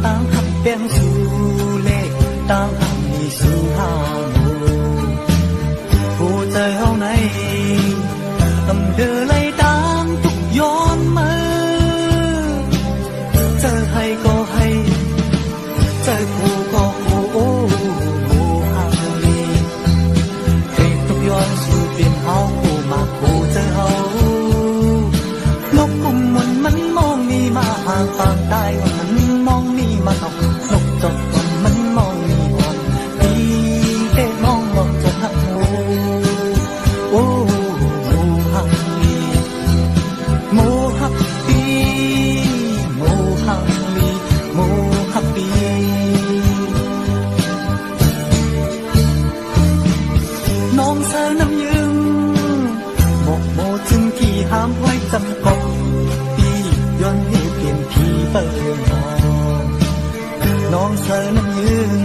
tăng khắp bên du lệ tăng hàng đi su hà mùผู้ใจเฮาในเดินไล่ตามทุกย้อนมาเจอให้ก็ให้เจอผู้ก็ผู้โอ้โหห่างลีให้ทุกย้อนสู่เปลี่ยนเฮาผู้มาผู้เจอเฮานกกุมมันมองมีมาห่างปางตายว่ามันมองมีมาตกนกจดมันมองมีก่อนดีเด็กมองมองจะหักโอ้หักลีโมหักปีโมหักลีโมหักปีน้องเธอน้ำยืงหมกโมจึงที่ห้ามไว้จำกบปีย้อนให้เปลี่ยนผีเปิดน้องเธอน้ำยืง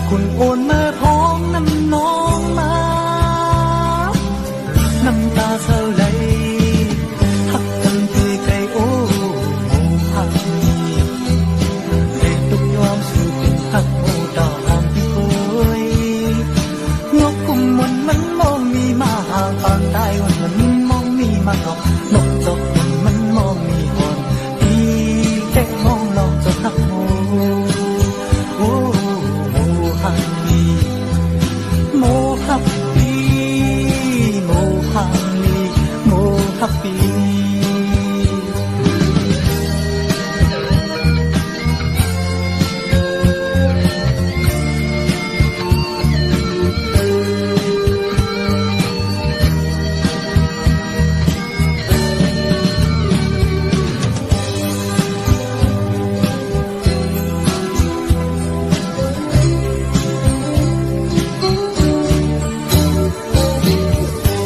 คุณโอนเมื่อพ้องน้ำน้องมาน้ำตาเธอไหลหักกันที่ไกลโอ้หักเด็กตุกยอมสู่เป็นหักโอ้ดอกหอมที่คุยนกกุมมันมองมีมาห่างปางตายวันมันมองมีมาหอกนกจอกมันมองมีหอนที่เด็กมองลองจะหักโอ้หักดีโมหักดีโมหักดีโมหักดี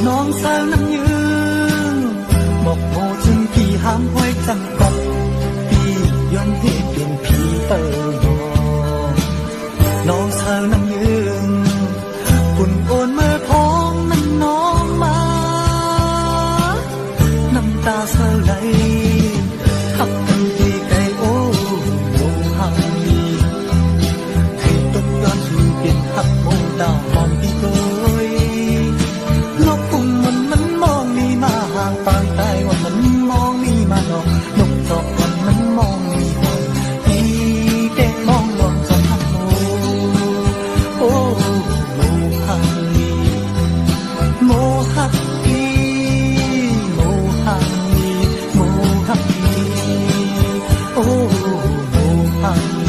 น้องสาวน้ำยืนบอกโมจึงพี่ห้ามไว้จังกบพี่ย้อนให้เปลี่ยนผีเปิดน้องสาวน้ำยืนคุณโอนเมื่อพ้องมันน้องมาน้ำตาเธอไหลหักกันที่ไกลโอ้หักดีให้ตกย้อนสู่เปลี่ยนหักโมดาวหอมพี่โกยนกกุมมันมองมีมาห่างปางตายว่ามันมองมีมาดอกนกจอกมันมองมีหอนอีเด็กมองลองจะหักโมโอ้โมหักลีโมหักลีโมหักลีโมหักลีโอ้โมหักลี